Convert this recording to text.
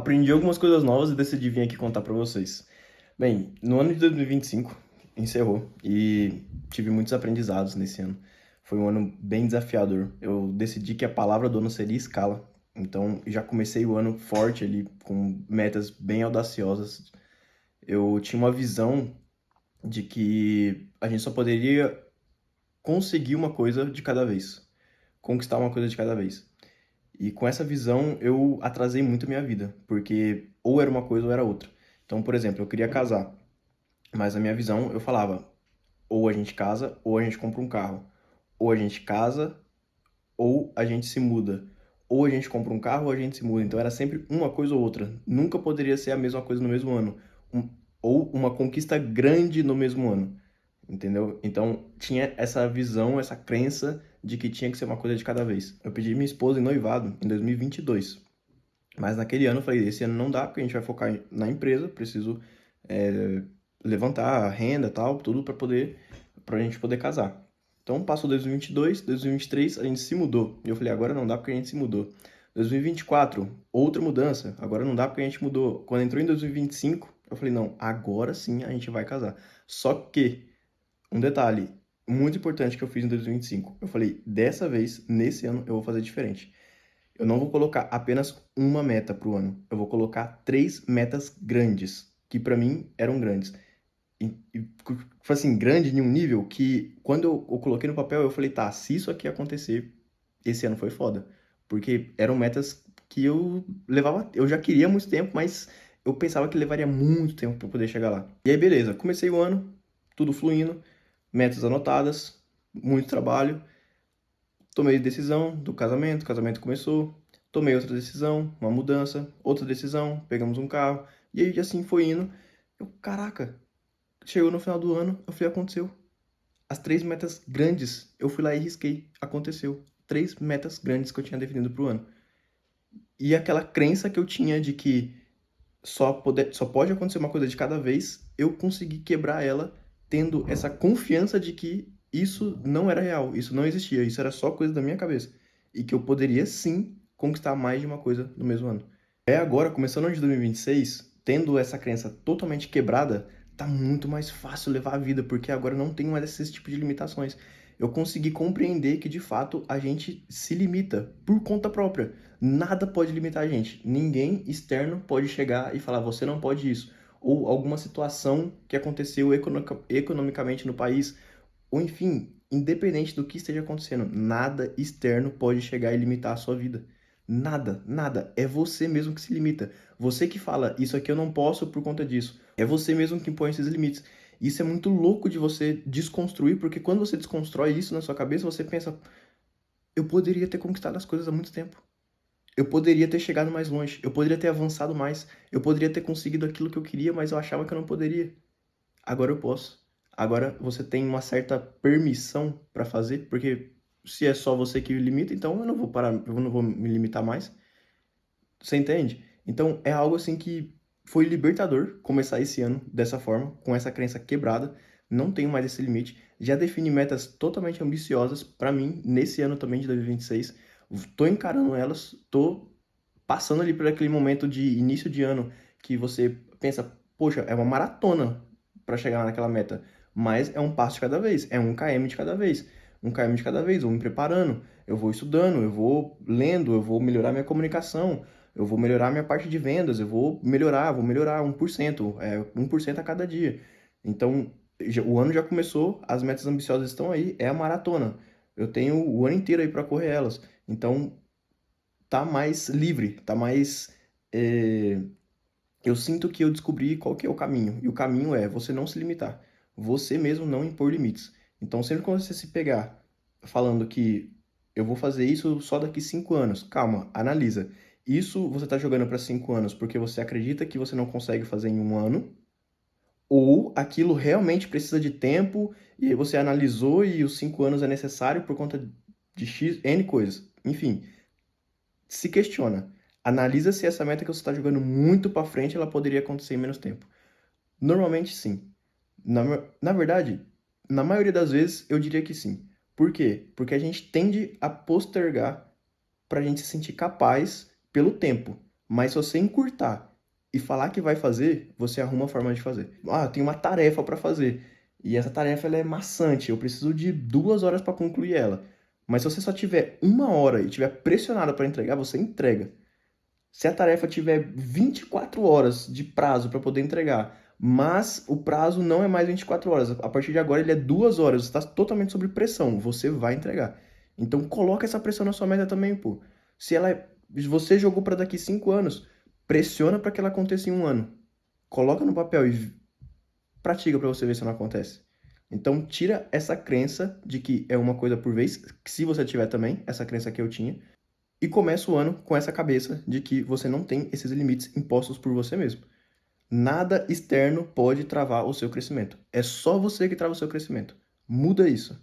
Aprendi algumas coisas novas e decidi vir aqui contar pra vocês. Bem, no ano de 2025 encerrou e tive muitos aprendizados nesse ano. Foi um ano bem desafiador. Eu decidi que a palavra do ano seria escala. Então, já comecei o ano forte ali, com metas bem audaciosas. Eu tinha uma visão de que a gente só poderia conseguir uma coisa de cada vez, conquistar uma coisa de cada vez. E com essa visão eu atrasei muito a minha vida, porque ou era uma coisa ou era outra. Então, por exemplo, eu queria casar, mas na minha visão eu falava, ou a gente casa ou a gente compra um carro. Ou a gente casa ou a gente se muda. Ou a gente compra um carro ou a gente se muda. Então era sempre uma coisa ou outra. Nunca poderia ser a mesma coisa no mesmo ano. Ou uma conquista grande no mesmo ano. Entendeu? Então tinha essa visão, essa crença de que tinha que ser uma coisa de cada vez. Eu pedi minha esposa em noivado em 2022. Mas naquele ano eu falei, esse ano não dá, porque a gente vai focar na empresa, preciso é, levantar a renda e tal, tudo pra gente poder casar. Então passou 2022, 2023, a gente se mudou. E eu falei, agora não dá porque a gente se mudou. 2024, outra mudança, agora não dá porque a gente mudou. Quando entrou em 2025, eu falei, não, agora sim a gente vai casar. Só que, um detalhe muito importante que eu fiz em 2025, eu falei, dessa vez, nesse ano, eu vou fazer diferente. Eu não vou colocar apenas uma meta para o ano. Eu vou colocar três metas grandes, que para mim eram grandes. Foi assim, grande em um nível que quando eu coloquei no papel, eu falei, tá, se isso aqui acontecer, esse ano foi foda. Porque eram metas que eu levava, eu já queria há muito tempo, mas eu pensava que levaria muito tempo para poder chegar lá. E aí, beleza, comecei o ano, tudo fluindo, metas anotadas, muito trabalho. Tomei decisão do casamento, o casamento começou. Tomei outra decisão, uma mudança, outra decisão, pegamos um carro. E aí assim foi indo. Eu, caraca, chegou no final do ano, eu falei, aconteceu. As três metas grandes, eu fui lá e risquei. Aconteceu. Três metas grandes que eu tinha definido pro ano. E aquela crença que eu tinha de que só pode acontecer uma coisa de cada vez, eu consegui quebrar ela tendo essa confiança de que isso não era real, isso não existia, isso era só coisa da minha cabeça. E que eu poderia sim conquistar mais de uma coisa no mesmo ano. É agora, começando o ano de 2026, tendo essa crença totalmente quebrada, tá muito mais fácil levar a vida, porque agora eu não tenho mais esse tipo de limitações. Eu consegui compreender que de fato a gente se limita por conta própria. Nada pode limitar a gente. Ninguém externo pode chegar e falar você não pode isso. Ou alguma situação que aconteceu economicamente no país, ou enfim, independente do que esteja acontecendo, nada externo pode chegar e limitar a sua vida. Nada, nada. É você mesmo que se limita. Você que fala, isso aqui eu não posso por conta disso. É você mesmo que impõe esses limites. Isso é muito louco de você desconstruir, porque quando você desconstrói isso na sua cabeça, você pensa, eu poderia ter conquistado as coisas há muito tempo. Eu poderia ter chegado mais longe, eu poderia ter avançado mais, eu poderia ter conseguido aquilo que eu queria, mas eu achava que eu não poderia. Agora eu posso. Agora você tem uma certa permissão para fazer, porque se é só você que limita, então eu não vou parar, eu não vou me limitar mais. Você entende? Então é algo assim que foi libertador começar esse ano dessa forma, com essa crença quebrada. Não tenho mais esse limite. Já defini metas totalmente ambiciosas para mim nesse ano também de 2026. Tô encarando elas, tô passando ali por aquele momento de início de ano que você pensa, poxa, é uma maratona para chegar naquela meta, mas é um passo de cada vez, é um km de cada vez, um km de cada vez, eu vou me preparando, eu vou estudando, eu vou lendo, eu vou melhorar minha comunicação, eu vou melhorar minha parte de vendas, eu vou melhorar 1%, 1% a cada dia. Então, o ano já começou, as metas ambiciosas estão aí, é a maratona. Eu tenho o ano inteiro aí para correr elas. Então, tá mais livre, tá mais. é, Eu sinto que eu descobri qual que é o caminho. E o caminho é você não se limitar. Você mesmo não impor limites. Então, sempre que você se pegar falando que eu vou fazer isso só daqui 5 anos, calma, analisa. Isso você está jogando para 5 anos porque você acredita que você não consegue fazer em um ano, ou aquilo realmente precisa de tempo e aí você analisou e os 5 anos é necessário por conta de X, N coisas. Enfim, se questiona. Analisa se essa meta que você está jogando muito para frente, ela poderia acontecer em menos tempo. Normalmente, sim. Na verdade, na maioria das vezes, eu diria que sim. Por quê? Porque a gente tende a postergar para a gente se sentir capaz pelo tempo. Mas se você encurtar e falar que vai fazer, você arruma a forma de fazer. Ah, tem uma tarefa para fazer. E essa tarefa ela é maçante, eu preciso de 2 horas para concluir ela. Mas se você só tiver 1 hora e tiver pressionado para entregar, você entrega. Se a tarefa tiver 24 horas de prazo para poder entregar, mas o prazo não é mais 24 horas, a partir de agora ele é 2 horas, você está totalmente sob pressão, você vai entregar. Então coloca essa pressão na sua meta também, pô. Se ela você jogou para daqui 5 anos, pressiona para que ela aconteça em 1 ano. Coloca no papel e pratica para você ver se não acontece. Então tira essa crença de que é uma coisa por vez, que se você tiver também, essa crença que eu tinha, e começa o ano com essa cabeça de que você não tem esses limites impostos por você mesmo. Nada externo pode travar o seu crescimento. É só você que trava o seu crescimento. Muda isso.